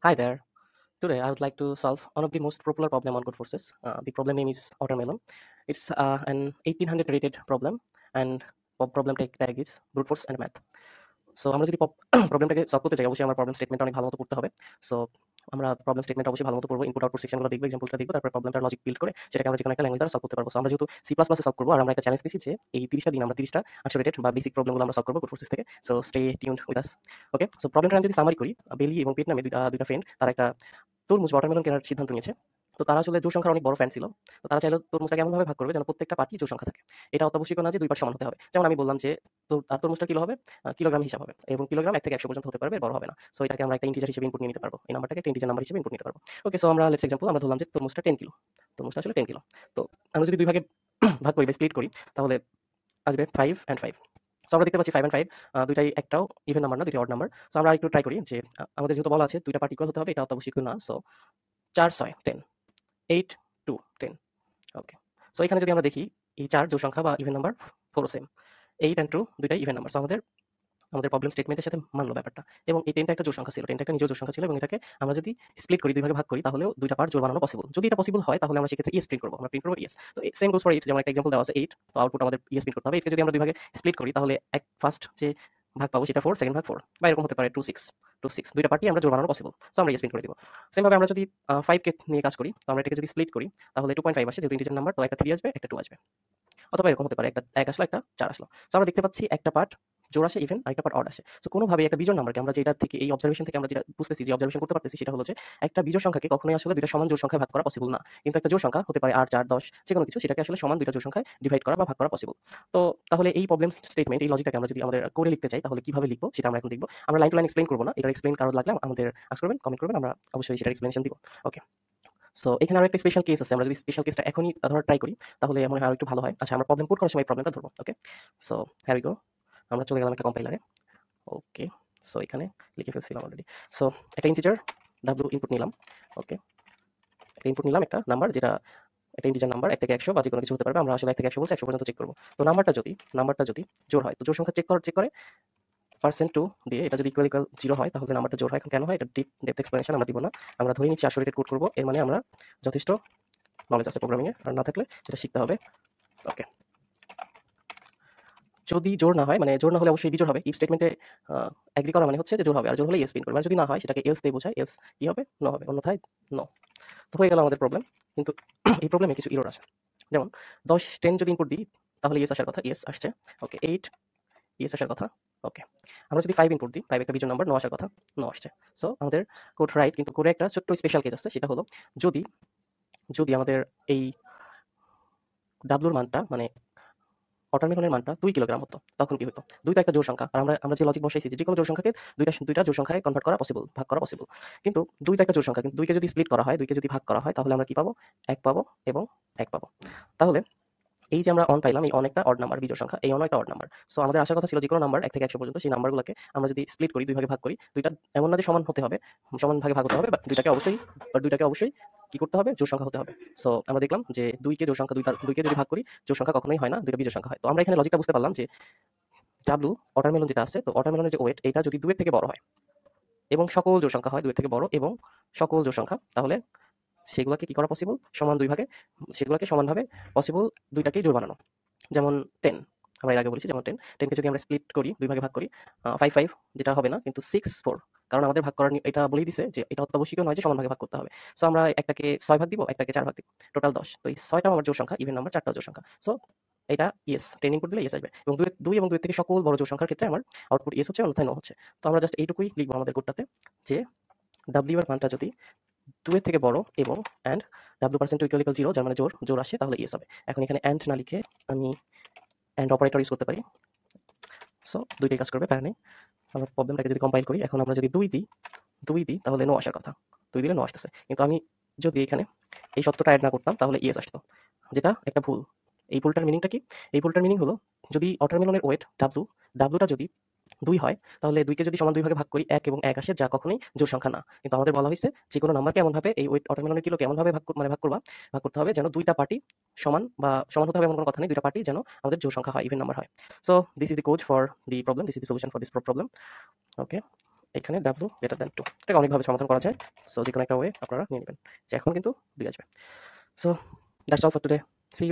Hi there. Today I would like to solve one of the most popular problem on Codeforces. The problem name is Watermelon. It's an 1800 rated problem and problem tag is brute force and math. So আমরা যদি প্রবলেমটাকে solve করতে চাই অবশ্যই আমার problem স্টেটমেন্টটা অনেক ভালো মতো পড়তে হবে। সো আমরা প্রবলেম স্টেটমেন্ট অবশ্যই ভালো মতো পড়বো, ইনপুট আউটপুট সেকশনগুলো দেখবো, এক্সাম্পলটা দেখবো, তারপর প্রবলেমটার লজিক বিল্ড করে সেটাকে আমরা যেকোনো একটা ল্যাঙ্গুয়েজ দ্বারা সলভ করতে পারবো। সো আমরা যেহেতু C++ এ সলভ করবো আর আমরা একটা চ্যালেঞ্জ দিয়েছি যে এই 30টা দিন আমরা 30টা আইসোলেটেড বা বেসিক প্রবলেমগুলো আমরা সলভ করবো কোডফোর্সেস থেকে। So stay tuned with us. Okay, so প্রবলেমটা আমি যদি সামারি করি, বেলি এবং পেট নামে দুইটা ফ্রেন্ড তারা একটা তরমুজ ওয়াটারমেলন কেনার সিদ্ধান্ত নিয়েছে। তো তারা আসলে জোড় সংখ্যার অনেক বড় ফ্যান ছিল। তো তারা চাইলো তরমুজটাকে এমনভাবে ভাগ করবে যেন প্রত্যেকটা পার্টই জোড় সংখ্যা থাকে। এটা অত্যাবশ্যকীয় না যে ২ পার্ট সমান হতে হবে। যেমন আমি বললাম যে তরমুজটা কিলো হবে, কিলোগ্রাম হিসাব হবে এবং কিলোগ্রাম ১ থেকে ১০০ পর্যন্ত হতে পারবে, বড় হবে না। সো এটাকে আমরা একটা ইন্টিজার হিসেবে ইনপুট নিয়ে নিতে পারবো। এই নাম্বারটাকে একটা ইন্টিজার নাম্বার হিসেবে ইনপুট নিতে পারবো। ওকে, সো আমরা লেটস এক্সাম্পল আমরা ধরলাম যে তরমুজটা 10 কিলো। তরমুজটা আসলে 10 কিলো। তো আমরা যদি ২ ভাগে ভাগ করি বা স্প্লিট করি তাহলে আসবে 5 and 5। সো আমরা দেখতে পাচ্ছি 5 and 5 দুইটাই একটাও ইভেন নাম্বার না, দুইটাই অড নাম্বার। সো আমরা আরেকটু ট্রাই করি যে আমাদের যেহেতু বলা আছে ২টা পার্ট ইকুয়াল হতে হবে, এটা অত্যাবশ্যকীয় না। সো ৪ ৬ 10, 8 2 10। ওকে। সো এখানে যদি আমরা দেখি এই ৪ জোড় সংখ্যা বা ইভেন নাম্বার 4 ও সেম। 8 and 2 দুইটাই ইভেন নাম্বার। সো আমাদের প্রবলেম স্টেটমেন্টের সাথে মানলো ব্যাপারটা। এবং এই 10টা একটা জোড় সংখ্যা ছিল। 10টা একটা নিজেও জোড় সংখ্যা ছিল এবং এটাকে আমরা যদি স্প্লিট করি, ২ ভাগে ভাগ করি তাহলেও ২টা পার্ট জোড় বানানো পসিবল। যদি এটা পসিবল হয় তাহলে আমরা সেক্ষেত্রে ইয়েস প্রিন্ট করব। আমরা প্রিন্ট করব ইয়েস। তো সেম গোস ফর 8, যেমন একটা এক্সাম্পল দেওয়া আছে 8, তো আউটপুট আমাদের ইয়েস প্রিন্ট করতে হবে। এটাকে যদি আমরা ২ ভাগে স্প্লিট করি তাহলে ফার্স্ট যে ভাগ পাবো সেটা 4, সেকেন্ড ভাগ 4 বা এরকম হতে পারে 2 6, 2 6 দুইটা পার্টই আমরা জোড় বানানো পসিবল। সো আমরা ইয়েস প্রিন্ট করে দিব। সেম ভাবে আমরা যদি 5 কে নিয়ে কাজ করি, তো আমরা এটাকে যদি স্প্লিট করি তাহলে 2.5 আসে, যেহেতু ইন্টিজার নাম্বার, তো একটা 3 আসবে, একটা 2 আসবে। অথবা এরকম হতে পারে একটা 1 আসলো, একটা 4 আসলো। সো আমরা দেখতে পাচ্ছি একটা পার্ট জোড় আসে ইভেন, আরেকটা পার্ট অড আসে। সো কোনোভাবেই একটা বিজোড় নাম্বারকে আমরা যেটা থেকে এই অবজারভেশন থেকে আমরা যেটা বুঝতেছি, যে অবজারভেশন করতে পারতেছি সেটা হলো যে একটা বিজোড় সংখ্যাকে কখনোই আসলে 2টা সমান জোড় সংখ্যায় ভাগ করা পসিবল না। কিন্তু একটা জোড় সংখ্যা হতে পারে 8 4 10 যেকোনো কিছু, সেটাকে আসলে সমান 2টা জোড় সংখ্যায় ডিভাইড করা বা ভাগ করা পসিবল। তো তাহলে এই প্রবলেম স্টেটমেন্ট, এই লজিকটাকে আমরা যদি আমাদের কোডে লিখতে চাই তাহলে কিভাবে লিখবো সেটা আমরা এখন দেখব। আমরা লাইন টু লাইন এক্সপ্লেইন করব না। এটার এক্সপ্লেইন কারো লাগলে আমাদের আস্ক করবেন, কমেন্ট করবেন, আমরা অবশ্যই সেটার এক্সপ্লেনেশন দিব। ওকে। সো এখানে আরো একটা স্পেশাল কেস আছে। আমরা যদি স্পেশাল কেসটা এখনই ধরার ট্রাই করি তাহলে মনে হয় আরো একটু ভালো হয়। আচ্ছা, আমরা প্রবলেম কোড করার সময় এই প্রবলেমটা ধরব। Okay. So here we go. আমরা চলে গেলাম একটা কম্পাইলারে। ওকে। সো এখানে লিখে ফেলছিলাম অলরেডি। সো একটা ইন্টিজার w ইনপুট নিলাম। ওকে। একটা ইনপুট নিলাম, একটা নাম্বার, যেটা একটা ইন্টিজার নাম্বার 1 থেকে 100 বা যেকোনো কিছু হতে পারবে। আমরা আসলে 1 থেকে 100 বলছি, 100 পর্যন্ত চেক করব। তো নাম্বারটা যদি জোড় হয়, তো জোড় সংখ্যা চেক করে %2 দিয়ে এটা যদি ইকুয়াল 0 হয় তাহলে নাম্বারটা জোড় হয়। এখন কেন হয় এটা ডেপথ এক্সপ্লেনেশন আমরা দিব না। আমরা ধরে নিচ্ছি আইসোলেটেড কোড করব। এর মানে আমরা যথেষ্ট নলেজ আছে প্রোগ্রামিং এ, আর না থাকলে সেটা শিখতে হবে। ওকে। যদি জোড় না হয়, মানে জোড় না হলে অবশ্যই বিজোড় হবে। ইফ স্টেটমেন্টে এগ্রি করা মানে হচ্ছে যে জোড় হবে, আর জোড় হলে ইয়েস প্রিন্ট করবে। আর যদি না হয় সেটাকে এলস দিয়ে বোঝায়। এলস কি হবে? নো হবে, অন্যথায় নো। তো হয়ে গেল আমাদের প্রবলেম। কিন্তু এই প্রবলেমে কিছু এরর আছে। যেমন 10 10 যদি ইনপুট দিই তাহলে ইয়েস আসার কথা, ইয়েস আসছে। ওকে। 8 ইয়েস আসার কথা। ওকে। আমরা যদি 5 ইনপুট দিই, 5 একটা বিজোড় নাম্বার, নো আসার কথা, নো আসছে। সো আমাদের কোড রাইট, কিন্তু কোডে একটা ছোট্ট স্পেশাল কেস আছে। সেটা হলো যদি যদি আমাদের এই ডাব্লুর মানটা, মানে ওয়াটারমেলনের মানটা 2 কিলোগ্রাম হতো, তখন কি হতো? 2 তো একটা জোড় সংখ্যা। আর আমরা যে লজিক বসাইছি যে যেকোনো জোড় সংখ্যাকে দুইটা জোড় সংখ্যায় কনভার্ট করা পসিবল, ভাগ করা পসিবল। কিন্তু 2 তো একটা জোড় সংখ্যা। কিন্তু 2 কে যদি স্প্লিট করা হয়, 2 কে যদি ভাগ করা হয় তাহলে আমরা কি পাবো? 1 পাবো এবং 1 পাবো। তাহলে এই যে আমরা অন পাইলাম, এই অন একটা অড নাম্বার, বিজোড় সংখ্যা। এই অনও একটা অড নাম্বার। সো আমাদের আসার কথা ছিল যেকোনো নাম্বার 1 থেকে 100 পর্যন্ত, সেই নাম্বারগুলোকে আমরা যদি স্প্লিট করি, 2 ভাগে ভাগ করি, 2টা এমন না যে সমান হতে হবে, সমান ভাগে ভাগ হতে হবে, বাট 2টাকে অবশ্যই কি করতে হবে? জোড় সংখ্যা হতে হবে। সো আমরা দেখলাম যে 2 কে জোড় সংখ্যা, 2 কে যদি ভাগ করি জোড় সংখ্যা কখনোই হয় না, 2টা বিজোড় সংখ্যা হয়। তো আমরা এখানে লজিকটা বুঝতে পারলাম যে ডাব্লু ওয়াটারমেলন যেটা আছে, তো ওয়াটারমেলনের যে ওয়েট, এটা যদি 2 এর থেকে বড় হয় এবং সকল জোড় সংখ্যা হয় 2 এর থেকে বড় এবং সকল জোড় সংখ্যা, তাহলে সেগুলোকে কি করা পসিবল? সমান 2 ভাগে, সেগুলোকে সমানভাবে পসিবল 2টাকেই জোড় বানানো। যেমন 10, আমরা এর আগে বলেছি, যেমন 10 কে যদি আমরা স্প্লিট করি, 2 ভাগে ভাগ করি, 5 5 যেটা হবে না, কিন্তু 6 4, কারণ আমাদের ভাগ করার এটা বলেই দিছে যে এটা অত্যাবশ্যকীয় নয় যে সমান ভাগে ভাগ করতে হবে। সো আমরা একটাকে 6 ভাগ দিব, একটাকে 4 ভাগ দিব, টোটাল 10। তো এই 6টা আমার জোড় সংখ্যা, ইভেন নাম্বার, 4টাও জোড় সংখ্যা। সো এটা ইয়েস, 10 ইনপুট দিলে ইয়েস আসবে এবং 2 এবং 2 এর থেকে সকল বড় জোড় সংখ্যার ক্ষেত্রে আমার আউটপুট ইয়েস হচ্ছে, অন্যথায় নো হচ্ছে। তো আমরা জাস্ট এইটুকুই লিখবো আমাদের কোডটাতে, যে ডাব্লিউ এর মানটা যদি 2 এর থেকে বড় এবং অ্যান্ড w%2 = 0, যার মানে জোড় আসে, তাহলে ইয়েস হবে। এখন এখানে অ্যান্ড না লিখে আমি অ্যান্ড অপারেটর ইউজ করতে পারি। সো দুইটাই কাজ করবে, প্যারা নেই। আমরা প্রবলেমটাকে যদি কম্পাইল করি, এখন আমরা যদি 2 দিই তাহলে নো আসার কথা। 2 দিলে নো আসতেছে। কিন্তু আমি যদি এখানে এই সত্যটা এড না করতাম তাহলে ইয়েস আসতো, যেটা একটা ভুল। এই ভুলটার মিনিংটা কি? এই ভুলটার মিনিং হলো যদি ওয়াটারমেলনের ওয়েট ডাব্লুটা যদি 2 হয়, তাহলে 2 কে যদি সমান 2 ভাগে ভাগ করি, 1 এবং 1 আসে, যা কখনোই জোড় সংখ্যা না। কিন্তু আমাদের বলা হইছে যেকোনো নাম্বারকে এমনভাবে, এই ওয়েট ওয়াটারমেলনের কিলোকে এমনভাবে ভাগ করতে হবে যেন 2টা পার্টি সমান, বা সমান হতে হবে এমন কোনো কথা নেই। 2টা পার্টি যেন আমাদের জোড় সংখ্যা হয়, ইভেন নাম্বার হয়। So this is the code for the problem, this is the solution for this problem. Okay. এখানে ডাব্লু গ্রেটার দ্যান 2 এটাকে অনেকভাবে সমাধান করা যায়। সো যেকোনো একটা ওয়ে আপনারা নিয়ে নেবেন। যে এখন কিন্তু 2 আসবে। So that's all for today. See you.